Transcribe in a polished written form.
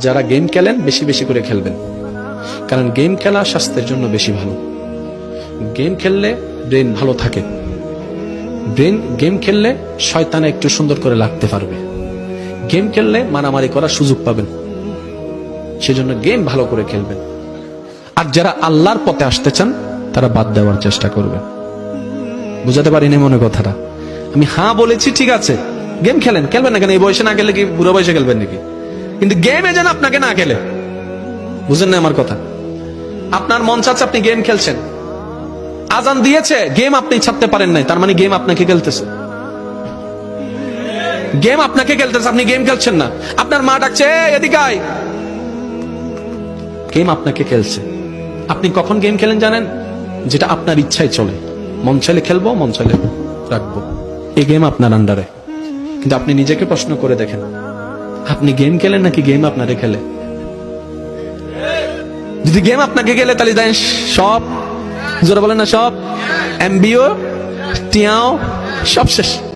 যারা গেম খেলেন বেশি বেশি করে খেলবেন, কারণ গেম খেলা স্বাস্থ্যের জন্য বেশি ভালো। গেম খেললে ব্রেন ভালো থাকে। গেম খেললে শয়তানে একটু সুন্দর করে লাগতে পারবে। গেম খেললে মারামারি করার সুযোগ পাবেন, সেজন্য গেম ভালো করে খেলবেন। আর যারা আল্লাহর পথে আসতে চান তারা বাদ দেওয়ার চেষ্টা করবেন। বুঝাতে পারিনি মনে কথাটা? আমি হ্যাঁ বলেছি, ঠিক আছে, গেম খেলেন, খেলবেন না কেন? এই বয়সে না খেলে কি বুড়ো বয়সে খেলবেন নাকি? কিন্তু গেমে যেন আপনাকে না খেলে। বুঝেন না আমার কথা? আপনার মন চাচ্ছে, আপনি গেম খেলছেন, আজান দিয়েছে, গেম আপনি ছাড়তে পারেন নাই, তার মানে গেম আপনাকে খেলতেছে। গেম আপনাকে খেলতেছে, আপনি গেম খেলছেন না। আপনার মা ডাকছে, এদিকে আয়, গেম আপনাকে খেলছে। আপনি কখন গেম খেলেন জানেন? যেটা আপনার ইচ্ছায় চলে, মন চাইলে খেলবো, মন চাইলে রাখবো, এই গেম আপনার আন্ডারে। কিন্তু আপনি নিজেকে প্রশ্ন করে দেখেন, আপনি গেম খেলেন নাকি গেম আপনারে খেলে? যদি গেম আপনাকে খেলে তাহলে দেন সব, জোরে বলেন না, সব এমবিও টিয়াও সব শেষ।